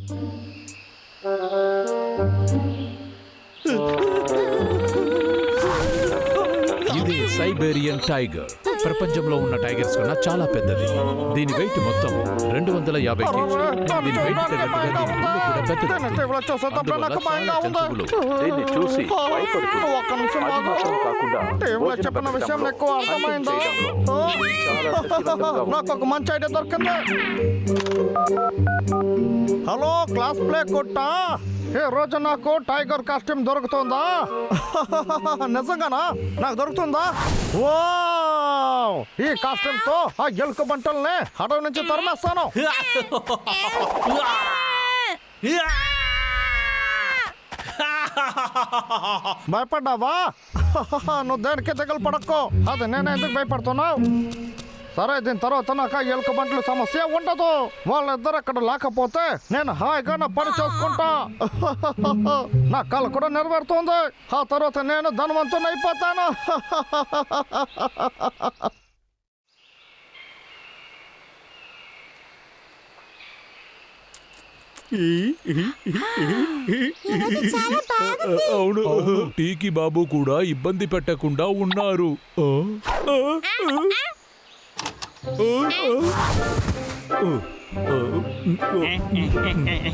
ఇది Siberian tiger. ప్రపంచంలో ఉన్న టైగర్స్ కన్నా చాలా పెద్దది. దీని వెయిట్ మొత్తం 250 కేజీ. దీని వెయిట్ తగ్గట్టుగా దీని ముళ్ళు కూడా పెద్దది. అందువల్ల చాలా జంతువులు దీన్ని చూసి భయపడుతుంది. అది మాత్రం కాకుండా చెప్పిన విషయం ఎక్కువ అర్థమైందా? నాకు ఒక మంచి ఐడియా దొరికింది. హలో, క్లాస్ ప్లే కొట్టా. ఏ రోజు నాకు టైగర్ కాస్ట్యూమ్ దొరుకుతుందా? నిజంగానా? నాకు దొరుకుతుందా? వావ్! ఈ కాస్ట్యూమ్ తో ఆ ఎలుక బంటల్ని అడవి నుంచి తరిమేస్తాను. భయపడ్డావా? నువ్వు దేనికి దిగులు పడక్కో. అది నేను ఎందుకు భయపడుతున్నావు? సరే, దీని తర్వాత నాకు ఎలుక బంటల సమస్య ఉండదు. వాళ్ళిద్దరు అక్కడ లేకపోతే నేను హాయిగా నా పని చేసుకుంటా. నా కళ కూడా నెరవేరుతుంది. ఆ తర్వాత నేను ధనవంతుని అయిపోతాను. అవును, టీకి బాబు కూడా ఇబ్బంది పెట్టకుండా ఉన్నారు.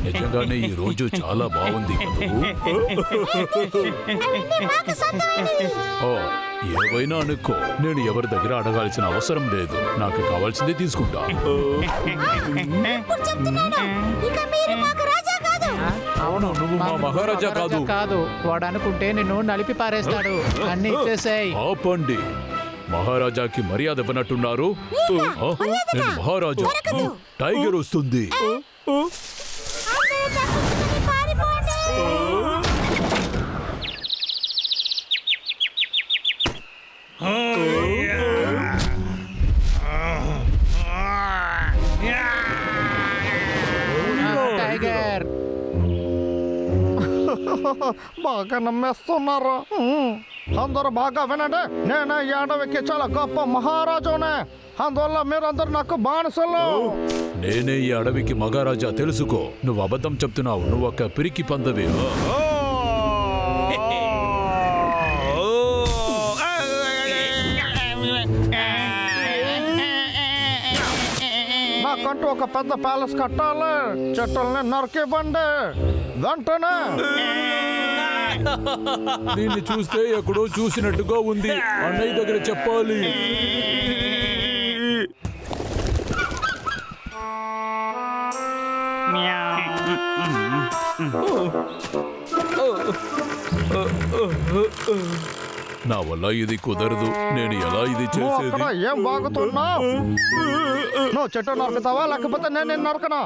నిజంగానే ఈ రోజు చాలా బాగుంది. ఏవైనా అనుకో, నేను ఎవరి దగ్గర అడగాల్సిన అవసరం లేదు. నాకు కావాల్సింది తీసుకుంటా. అవును, నువ్వు మా మహారాజా కాదు. వాడు అనుకుంటే నిన్ను నలిపి పారేస్తాడు. అన్ని ఇచ్చేసాయి. ఆపండి, మహారాజాకి మర్యాద ఇవ్వనట్టున్నారు. నేను మహారాజా. టైగర్ వస్తుంది. టైగర్ బాగా నమ్మేస్తున్నారు. అందరూ బాగా వినండి. నేను ఈ అడవికి చాలా గొప్ప మహారాజునే. అందువల్ల మీరందరూ నాకు బానిసలు. నేనే ఈ అడవికి మహారాజా, తెలుసుకో. నువ్వు అబద్ధం చెప్తున్నావు. నువ్వు ఒక పిరికి పందవి. నాకంటూ ఒక పెద్ద ప్యాలెస్ కట్టాలి. చెట్టుల్ని నరికివ్వండి వెంటనే. దీన్ని చూస్తే ఎక్కడో చూసినట్టుగా ఉంది. అన్నయ్య దగ్గర చెప్పాలి. నా వల్ల ఇది కుదరదు. నేను ఎలా ఇది చేసేది? ఏం బాగుతున్నావు? నువ్వు చెట్టు నరుకుతావా లేకపోతే నేను నిన్ను నరకనా?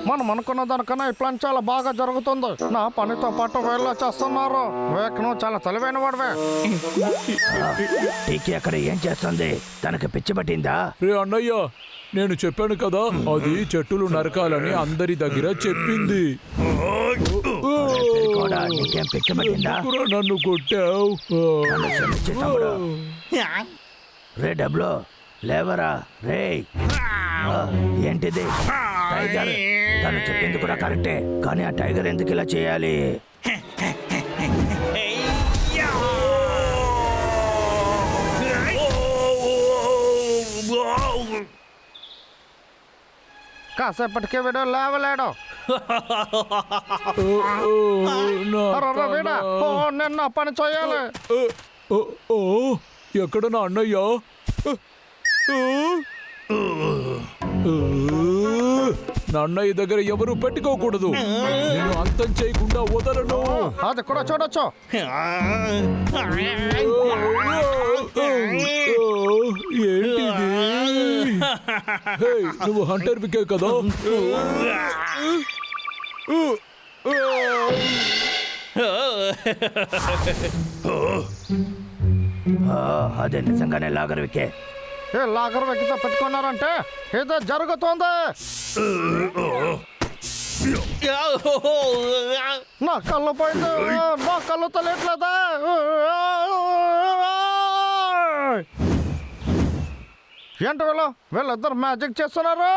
మనం అనుకున్న దానికన్నా ఈ ప్లాన్ చాలా బాగా జరుగుతుంది. నా పనితో పాటు వేళ చేస్తున్నారు. నువ్వు చాలా తెలివైన వాడివే. టీకి అక్కడ ఏం చేస్తుంది? తనకి పిచ్చి పట్టిందా? రే అన్నయ్య, నేను చెప్పాను కదా, అది చెట్టులు నరకాలని అందరి దగ్గర చెప్పింది. నీకేం పిచ్చి పట్టిందా? నన్ను కొట్టావు. రే డబ్లో లేవరా రే. ఏంటిది? టైగర్. తను చెప్పింది కూడా కరెక్టే, కానీ ఆ టైగర్ ఎందుకు ఇలా చేయాలి? కాసేపటికే వీడు లేవలేడు. నిన్న పని చేయాలి. ఎక్కడ నా అన్నయ్య? నా అన్నయ్య దగ్గర ఎవరు పెట్టుకోకూడదు. నేను అంతం చేయకుండా వదలను. అది కూడా చూడొచ్చు. ఏంటిది? నువ్వు హంటర్ వికే కదా? అదే నిజంగానే లాగర్ వికే. ఏ లాగర్ వ్యక్తితో పెట్టుకున్నారంటే ఏదో జరుగుతుంది. నా కళ్ళు పోయింది, నా కళ్ళు తెలియట్లేదా? ఏంటి వీళ్ళిద్దరు మ్యాజిక్ చేస్తున్నారు.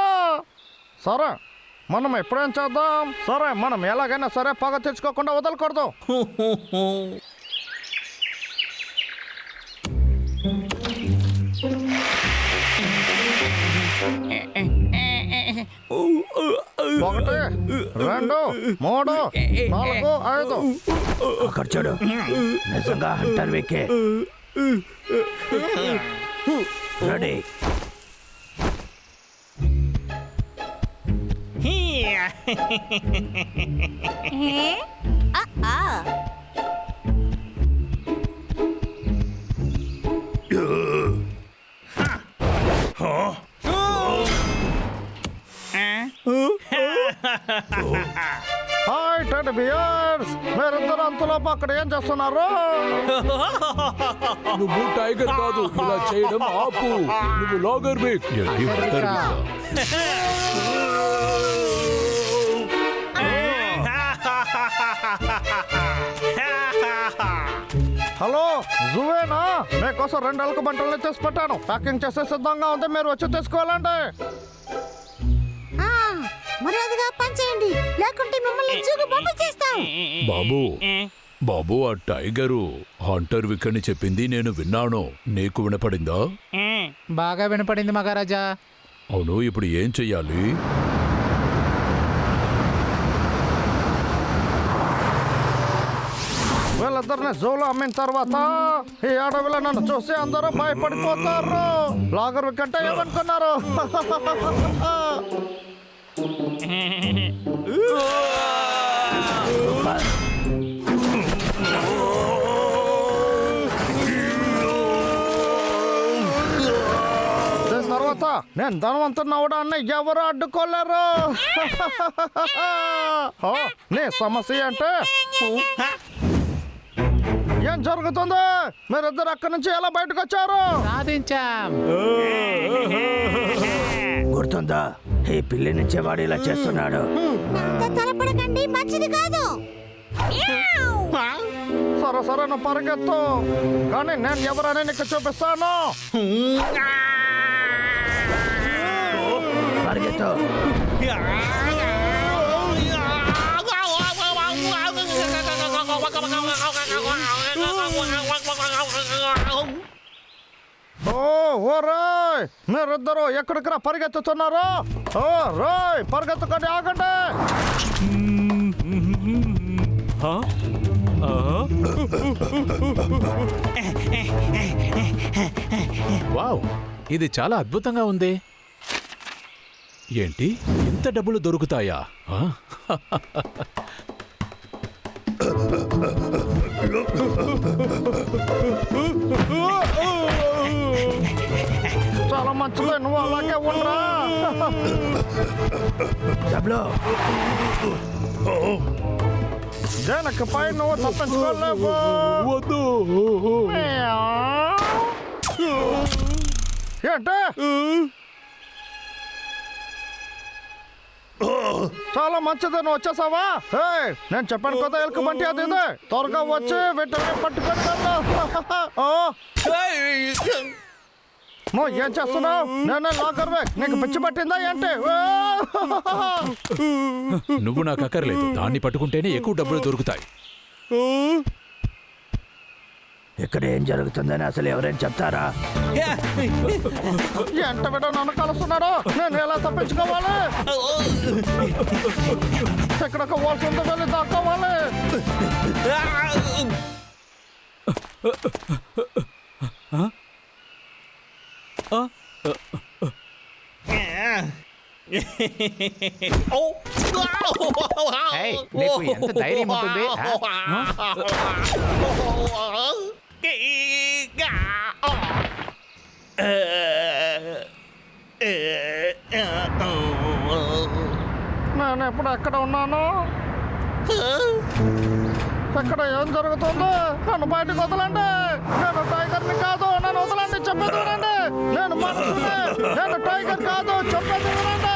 సరే మనం ఎప్పుడేం చేద్దాం? సరే మనం ఎలాగైనా సరే పగ తెచ్చుకోకుండా వదలకూడదు. ఒకటి, రెండు, మూడు, నాలుగు, ఐదు. అక్కడ చూడు, నిజంగా హంటర్ వీకే. రెడీ. హాయ్ టెడ్డీ బియర్స్, మీరిద్దరు అంతలోపు అక్కడ ఏం చేస్తున్నారు? నువ్వు టైగర్ కాదు, ఇలా చేయడం ఆపు. నువ్వు లాగర్ వీక్. ఏంటి హంటర్ వీకా? హలో జువేనా, మీకోసం 2 ఎలుక బంటలు చేసి పెట్టాను. ప్యాకింగ్ చేసే సిద్ధంగా ఉంది, మీరు వచ్చి తీసుకోవాలండి. మర్యాదగా పనిచేయండి, లేకుంటే మిమ్మల్ని జూకు పంపించేస్తాం. బాబు ఆ టైగరు హంటర్ విక్ అని చెప్పింది నేను విన్నాను. నీకు వినపడిందా? బాగా వినపడింది మహారాజా. అవును, ఇప్పుడు ఏం చెయ్యాలి? వీళ్ళిద్దరిని జూలో అమ్మిన తర్వాత ఈ అడవిలో నన్ను చూసి అందరూ భయపడిపోతారు. లాగర్ విక్ అంటే ఏమనుకున్నారు? దీని తర్వాత నేను ధనవంతుని అవడాన్ని ఎవరు అడ్డుకోలేరు. ఓ, నీ సమస్య అంటే ఏం జరుగుతుంది? మీరిద్దరు అక్కడి నుంచి ఎలా బయటకు వచ్చారు? సాధించాం. గుర్తుందా, ఈ పిల్లి నుంచి వాడు ఇలా చేస్తున్నాడు. అంత త్వరపడకండి, మంచిది కాదు. సరే సరే నువ్వు పరిగెత్తు, కానీ నేను ఎవరని నీకు చూపిస్తాను. పరిగెత్తు. ఓ రాయ్, మీరిద్దరు ఎక్కడికి పరిగెత్తుతున్నారు? ఓ రాయ్, పరిగెత్తుకొని ఆగండి. వావ్, ఇది చాలా అద్భుతంగా ఉంది. ఏంటి, ఇంత డబ్బులు దొరుకుతాయా? ఆ? చాలా మంచిది, నువ్వు అలాగే ఉండరా. డబ్లో దేనికి పై నువ్వు తప్పించుకోలేవు. వద్దు. ఏంటి? చాలా మంచిది, నువ్వు వచ్చేసావా? ఏయ్, నేను చెప్పాను కదా ఎలుక బంటి అది ఇదే. త్వరగా వచ్చి వెంటనే పట్టుకొని వెళ్ళు. నువ్వు ఏం చేస్తున్నావు? నేనే లాగర్ వీక్, నీకు పిచ్చి పట్టిందా ఏంటి? నువ్వు నాకు అక్కర్లేదు, దాన్ని పట్టుకుంటేనే ఎక్కువ డబ్బులు దొరుకుతాయి. ఇక్కడ ఏం జరుగుతుందని అసలు ఎవరైనా చెప్తారా? ఎంత బిడ్డ నన్ను కలుస్తున్నాడు, నేను ఎలా తప్పించుకోవాలి? ఇక్కడికి వాల్సింది వెళ్ళి దాక్కోవాలి. ఏయ్, నీకు ఎంత ధైర్యం ఉంటుంది? నేను ఎప్పుడు ఎక్కడ ఉన్నాను? ఎక్కడ ఏం జరుగుతుంది? నన్ను బయటకు వదలండి. నేను టైగర్ని కాదు, నన్ను వదలండి, చెప్పేది వినండి. నేను మనుషుని, నేను టైగర్ కాదు, చెప్పేది వినండి.